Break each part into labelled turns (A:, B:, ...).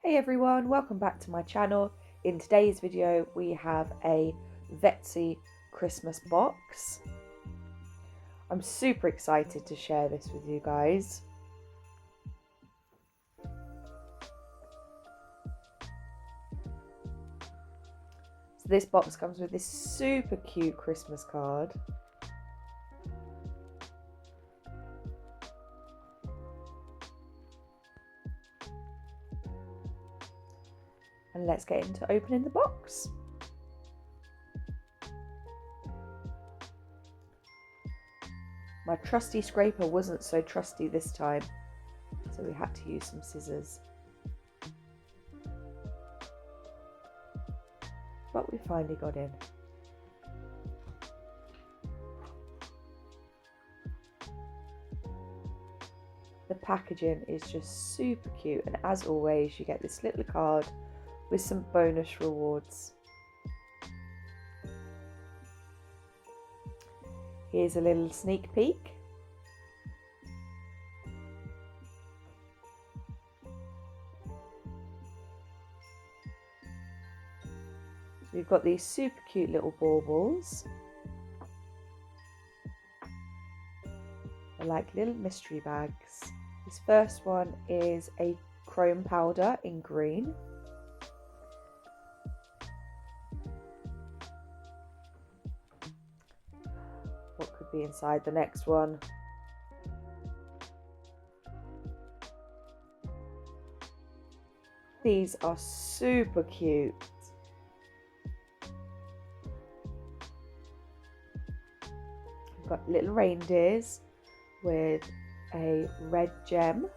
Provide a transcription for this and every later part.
A: Hey everyone, welcome back to my channel. In today's video we have a Vettsy Christmas box. I'm super excited to share this with you guys. So this box comes with this super cute Christmas card. And let's get into opening the box. My trusty scraper wasn't so trusty this time, so we had to use some scissors. But we finally got in. The packaging is just super cute, and as always you get this little card with some bonus rewards. Here's a little sneak peek. So we've got these super cute little baubles. They're like little mystery bags. This first one is a chrome powder in green. What could be inside the next one? These are super cute. We've got little reindeers with a red gem.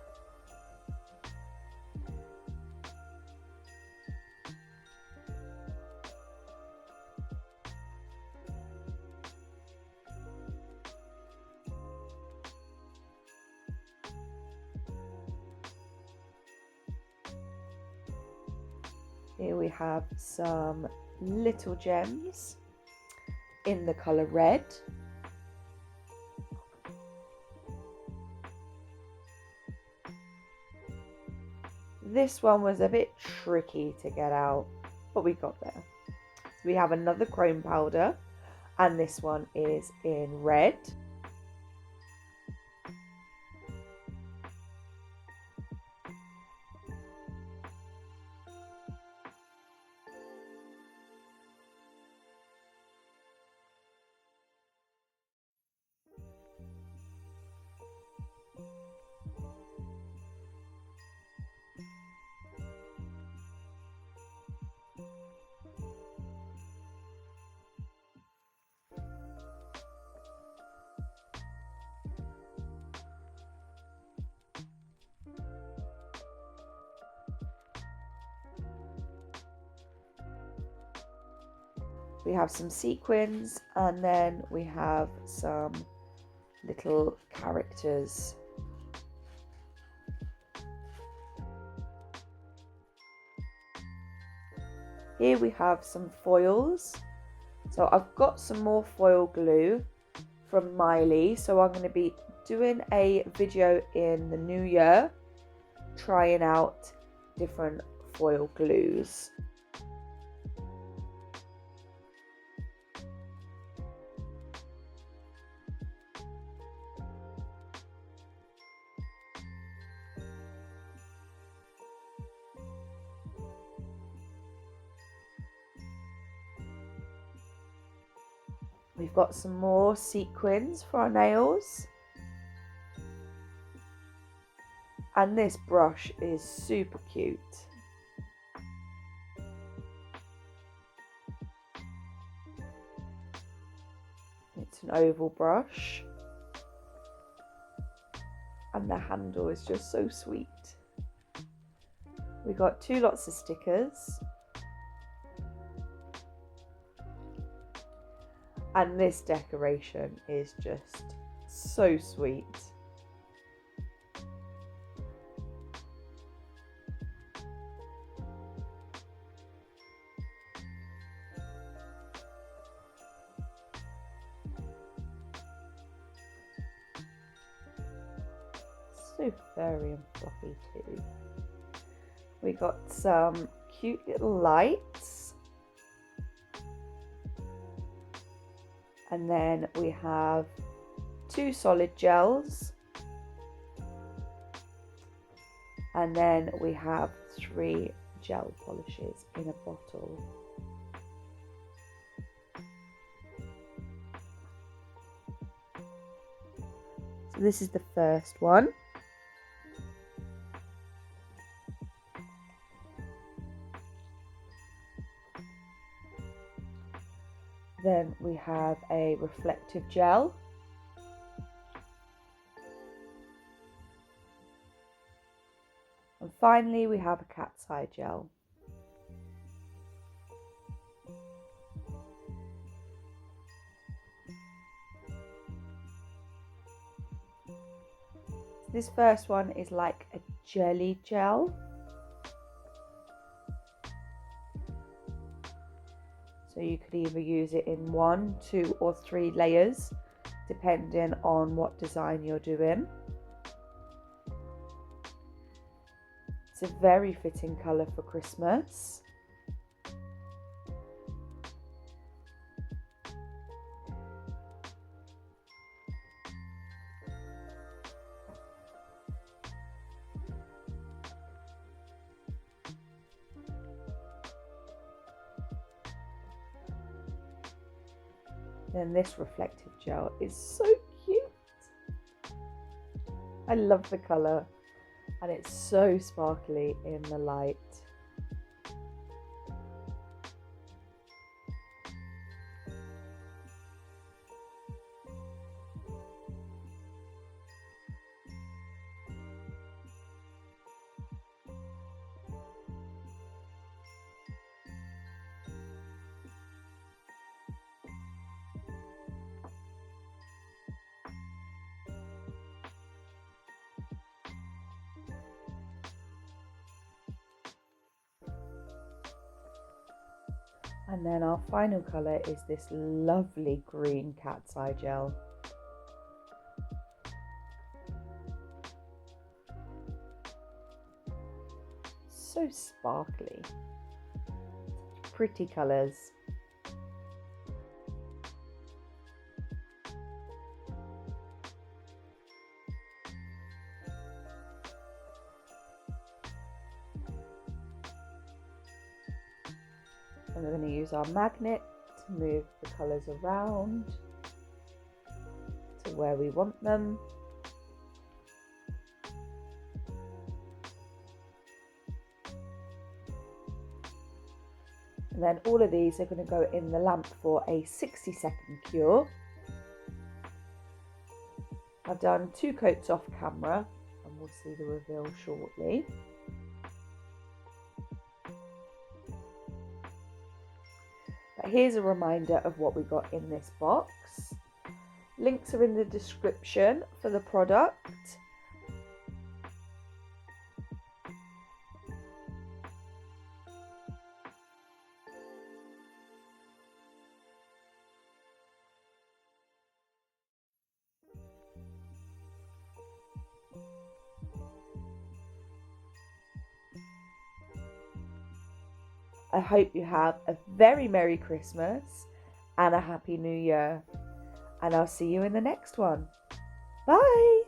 A: Here we have some little gems in the colour red. This one was a bit tricky to get out, but we got there. So we have another chrome powder, and this one is in red. We have some sequins, and then we have some little characters. Here we have some foils. So I've got some more foil glue from Miley, so I'm going to be doing a video in the new year trying out different foil glues. We've got some more sequins for our nails. And this brush is super cute. It's an oval brush. And the handle is just so sweet. We got 2 lots of stickers. And this decoration is just so sweet. So furry and fluffy too. We got some cute little lights. And then we have 2 solid gels. And then we have 3 gel polishes in a bottle. So this is the first one. Then we have a reflective gel. And finally we have a cat's eye gel. This first one is like a jelly gel. So you could either use it in 1, 2 or 3 layers, depending on what design you're doing. It's a very fitting colour for Christmas. Then this reflective gel is so cute. I love the colour and it's so sparkly in the light. And then our final colour is this lovely green cat's eye gel. So sparkly. Pretty colours. And we're going to use our magnet to move the colours around to where we want them. And then all of these are going to go in the lamp for a 60-second cure. I've done 2 coats off camera and we'll see the reveal shortly. But here's a reminder of what we got in this box. Links are in the description for the product. I hope you have a very Merry Christmas and a Happy New Year. And I'll see you in the next one. Bye!